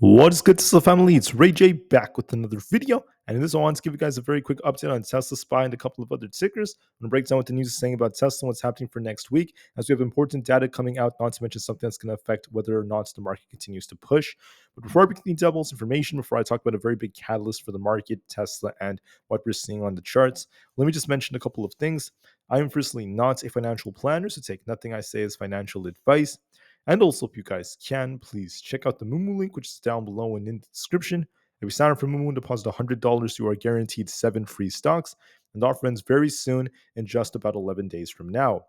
What's good, Tesla family? It's Ray J back with another video. And in this one, I want to give you guys a very quick update on Tesla SPY and a couple of other tickers. I'm going to break down what the news is saying about Tesla and what's happening for next week, as we have important data coming out, not to mention something that's going to affect whether or not the market continues to push. But before I begin the devil's information, before I talk about a very big catalyst for the market, Tesla, and what we're seeing on the charts, let me just mention a couple of things. I am firstly not a financial planner, so take nothing I say as financial advice. And also, if you guys can, please check out the Moomoo link, which is down below and in the description. If you sign up for Moomoo and deposit $100, you are guaranteed 7 free stocks. And the offer ends very soon, in just about 11 days from now.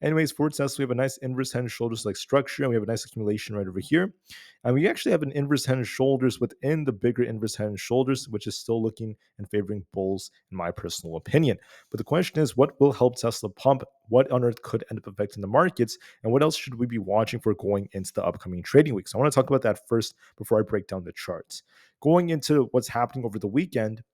Anyways, for Tesla, we have a nice inverse head and shoulders like structure, and we have a nice accumulation right over here. And we actually have an inverse head and shoulders within the bigger inverse head and shoulders, which is still looking and favoring bulls, in my personal opinion. But the question is, what will help Tesla pump? What on earth could end up affecting the markets? And what else should we be watching for going into the upcoming trading week? So I want to talk about that first before I break down the charts. Going into what's happening over the weekend,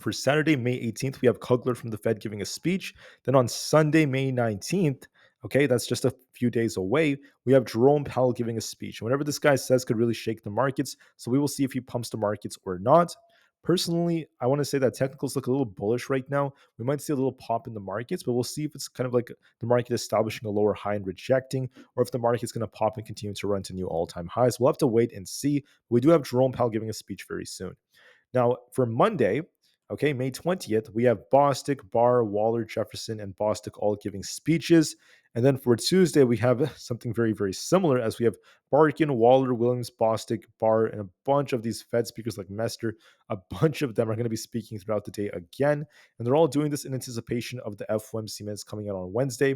for Saturday, May 18th, we have Kugler from the Fed giving a speech. Then on Sunday, May 19th, okay, that's just a few days away, we have Jerome Powell giving a speech. And whatever this guy says could really shake the markets. So we will see if he pumps the markets or not. Personally, I want to say that technicals look a little bullish right now. We might see a little pop in the markets, but we'll see if it's kind of like the market establishing a lower high and rejecting, or if the market's going to pop and continue to run to new all-time highs. We'll have to wait and see. We do have Jerome Powell giving a speech very soon. Now, for Monday, okay, May 20th, we have Bostic, Barr, Waller, Jefferson, and Bostic all giving speeches. And then for Tuesday, we have something very, very similar, as we have Barkin, Waller, Williams, Bostic, Barr, and a bunch of these Fed speakers like Mester. A bunch of them are going to be speaking throughout the day again. And they're all doing this in anticipation of the FOMC minutes coming out on Wednesday.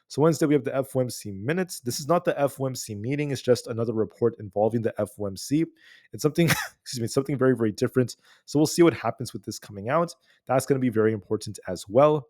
So Wednesday, we have the FOMC minutes. This is not the FOMC meeting. It's just another report involving the FOMC. It's something, excuse me, something very, very different. So we'll see what happens with this coming out. That's going to be very important as well.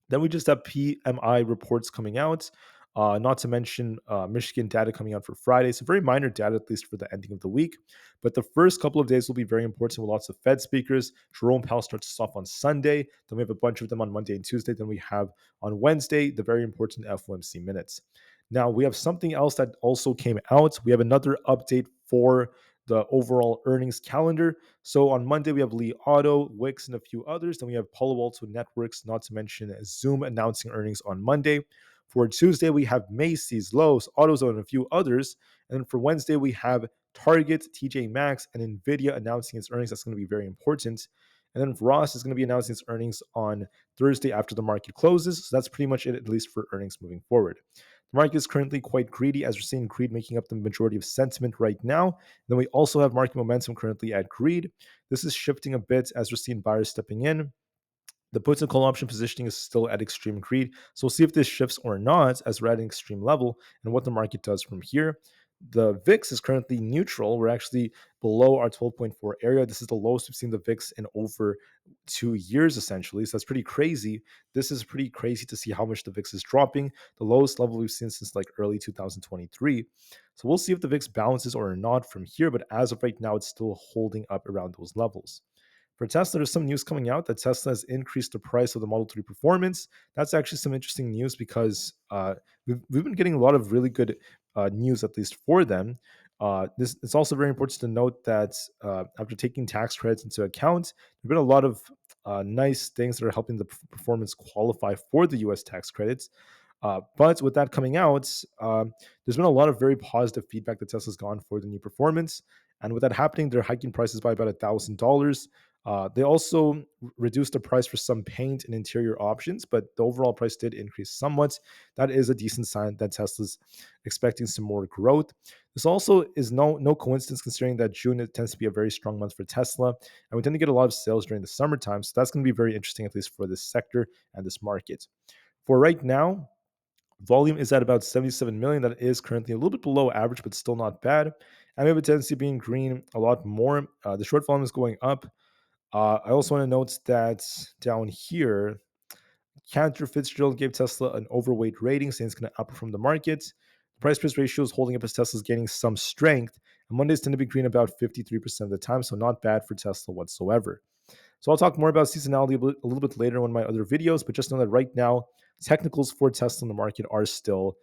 Then we just have PMI reports coming out, not to mention Michigan data coming out for Friday. So very minor data, at least for the ending of the week. But the first couple of days will be very important with lots of Fed speakers. Jerome Powell starts us off on Sunday. Then we have a bunch of them on Monday and Tuesday. Then we have on Wednesday the very important FOMC minutes. Now we have something else that also came out. We have another update for the overall earnings calendar. So on Monday, we have Li Auto, Wix, and a few others. Then we have Palo Alto Networks, not to mention Zoom announcing earnings on Monday. For Tuesday, we have Macy's, Lowe's, AutoZone, and a few others. And then for Wednesday, we have Target, TJ Maxx, and Nvidia announcing its earnings. That's going to be very important. And then Ross is going to be announcing its earnings on Thursday after the market closes. So that's pretty much it, at least for earnings moving forward. The market is currently quite greedy, as we're seeing greed making up the majority of sentiment right now. And then we also have market momentum currently at greed. This is shifting a bit as we're seeing buyers stepping in. The puts and call option positioning is still at extreme greed. So we'll see if this shifts or not as we're at an extreme level and what the market does from here. The VIX is currently neutral. We're actually below our 12.4 area. This is the lowest we've seen the VIX in over 2 years, essentially. So that's pretty crazy. This is pretty crazy to see how much the VIX is dropping. The lowest level we've seen since like early 2023. So we'll see if the VIX bounces or not from here. But as of right now, it's still holding up around those levels. For Tesla, there's some news coming out that Tesla has increased the price of the Model 3 Performance. That's actually some interesting news because we've been getting a lot of really good news, at least for them. It's also very important to note that after taking tax credits into account, there have been a lot of nice things that are helping the performance qualify for the US tax credits. But with that coming out, there's been a lot of very positive feedback that Tesla's gone for the new performance. And with that happening, they're hiking prices by about $1,000. They also reduced the price for some paint and interior options, but the overall price did increase somewhat. That is a decent sign that Tesla's expecting some more growth. This also is no coincidence, considering that June it tends to be a very strong month for Tesla, and we tend to get a lot of sales during the summertime. So that's going to be very interesting, at least for this sector and this market. For right now, volume is at about 77 million. That is currently a little bit below average, but still not bad. And we have a tendency being green a lot more. The short volume is going up. I also want to note that down here, Cantor Fitzgerald gave Tesla an overweight rating, saying it's going to outperform the market. The price-price ratio is holding up as Tesla's gaining some strength. And Mondays tend to be green about 53% of the time, so not bad for Tesla whatsoever. So I'll talk more about seasonality a little bit later in one of my other videos, but just know that right now, technicals for Tesla in the market are still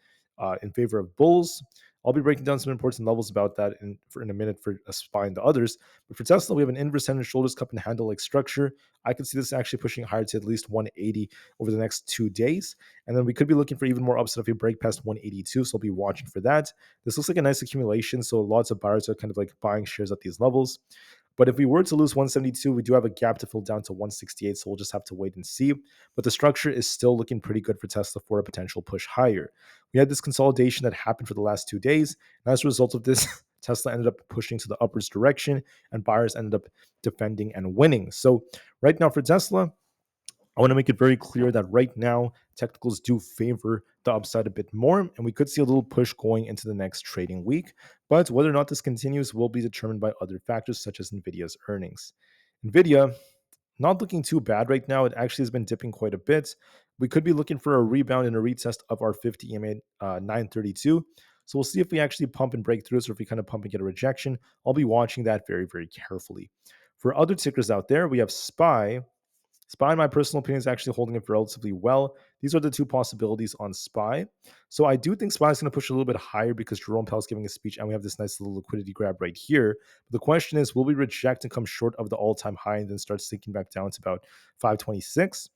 in favor of bulls. I'll be breaking down some important levels about that in a minute for a SPY and the others. But for Tesla, we have an inverse head and shoulders cup and handle like structure. I could see this actually pushing higher to at least 180 over the next 2 days. And then we could be looking for even more upside if we break past 182. So I'll be watching for that. This looks like a nice accumulation. So lots of buyers are kind of like buying shares at these levels. But if we were to lose 172, we do have a gap to fill down to 168. So we'll just have to wait and see. But the structure is still looking pretty good for Tesla for a potential push higher. We had this consolidation that happened for the last 2 days. And as a result of this, Tesla ended up pushing to the upwards direction and buyers ended up defending and winning. So right now for Tesla, I want to make it very clear that right now, technicals do favor the upside a bit more, and we could see a little push going into the next trading week. But whether or not this continues will be determined by other factors, such as Nvidia's earnings. Nvidia, not looking too bad right now. It actually has been dipping quite a bit. We could be looking for a rebound and a retest of our 50 EMA 932. So we'll see if we actually pump and break through, or if we kind of pump and get a rejection. I'll be watching that very, very carefully. For other tickers out there, we have SPY. SPY, in my personal opinion, is actually holding it relatively well. These are the two possibilities on SPY. So I do think SPY is going to push a little bit higher because Jerome Powell is giving a speech and we have this nice little liquidity grab right here. But the question is, will we reject and come short of the all-time high and then start sinking back down to about 526?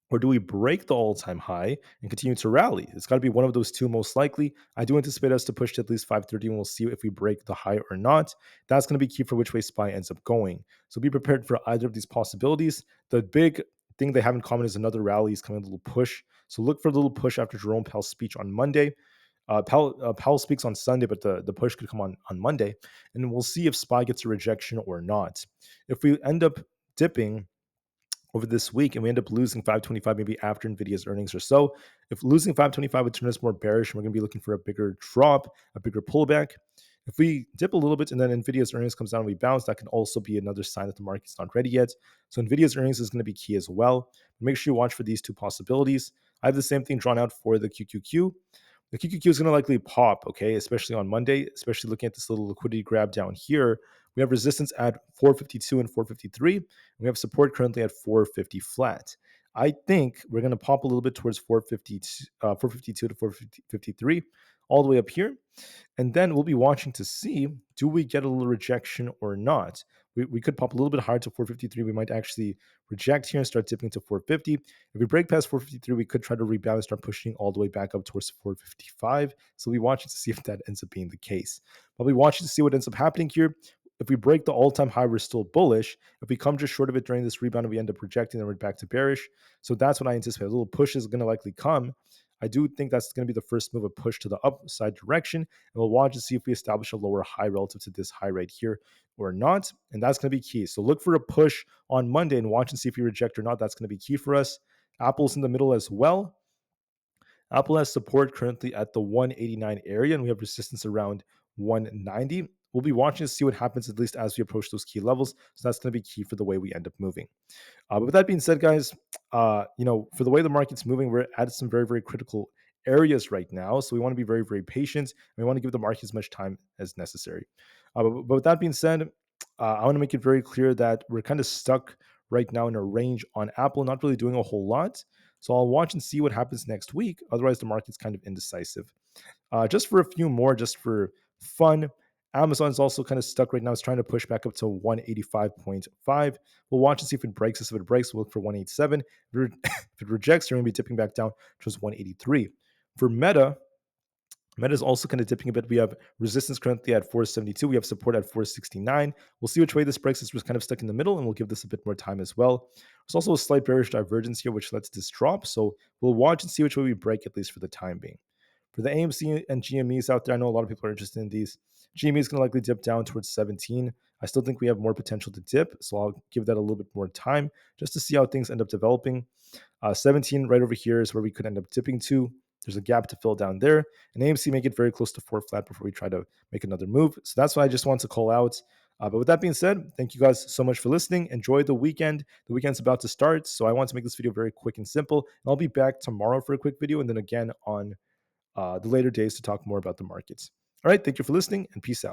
Or do we break the all-time high and continue to rally? It's got to be one of those two most likely. I do anticipate us to push to at least 530, and we'll see if we break the high or not. That's going to be key for which way SPY ends up going. So be prepared for either of these possibilities. The big thing they have in common is another rally is coming, a little push. So look for a little push after Jerome Powell's speech on Monday. Powell speaks on Sunday, but the push could come on Monday. And we'll see if SPY gets a rejection or not. If we end up dipping over this week and we end up losing 525 maybe after Nvidia's earnings or so, if losing 525 would turn us more bearish and we're going to be looking for a bigger drop, a bigger pullback. If we dip a little bit and then Nvidia's earnings comes down and we bounce, that can also be another sign that the market's not ready yet. So Nvidia's earnings is going to be key as well. Make sure you watch for these two possibilities. I have the same thing drawn out for the QQQ. The QQQ is going to likely pop, okay, especially on Monday, especially looking at this little liquidity grab down here. We have resistance at 452 and 453. And we have support currently at 450 flat. I think we're going to pop a little bit towards 452 to 453, all the way up here. And then we'll be watching to see, do we get a little rejection or not? We could pop a little bit higher to 453. We might actually reject here and start dipping to 450. If we break past 453, we could try to rebound and start pushing all the way back up towards 455. So we'll be watching to see if that ends up being the case. I'll be watching to see what ends up happening here. If we break the all-time high, we're still bullish. If we come just short of it during this rebound and we end up rejecting, then we're back to bearish. So that's what I anticipate. A little push is going to likely come. I do think that's going to be the first move, a push to the upside direction. And we'll watch to see if we establish a lower high relative to this high right here or not. And that's going to be key. So look for a push on Monday and watch and see if you reject or not. That's going to be key for us. Apple's in the middle as well. Apple has support currently at the 189 area, and we have resistance around 190. We'll be watching to see what happens at least as we approach those key levels. So that's going to be key for the way we end up moving. But with that being said, guys, for the way the market's moving, we're at some very, very critical areas right now. So we want to be very, very patient. And we want to give the market as much time as necessary. But with that being said, I want to make it very clear that we're kind of stuck right now in a range on Apple, not really doing a whole lot. So I'll watch and see what happens next week. Otherwise, the market's kind of indecisive. Just for a few more, just for fun, Amazon is also kind of stuck right now. It's trying to push back up to 185.5. We'll watch and see if it breaks. If it breaks, we'll look for 187. If it rejects, we're going to be dipping back down towards 183. For Meta is also kind of dipping a bit. We have resistance currently at 472. We have support at 469. We'll see which way this breaks. It's just kind of stuck in the middle, and we'll give this a bit more time as well. There's also a slight bearish divergence here, which lets this drop. So we'll watch and see which way we break, at least for the time being. For the AMC and GMEs out there, I know a lot of people are interested in these. GME is going to likely dip down towards 17. I still think we have more potential to dip, so I'll give that a little bit more time just to see how things end up developing. 17 right over here is where we could end up dipping to. There's a gap to fill down there. And AMC may get very close to 4 flat before we try to make another move. So that's what I just want to call out. But with that being said, thank you guys so much for listening. Enjoy the weekend. The weekend's about to start, so I want to make this video very quick and simple. And I'll be back tomorrow for a quick video and then again on the later days to talk more about the markets. All right, thank you for listening and peace out.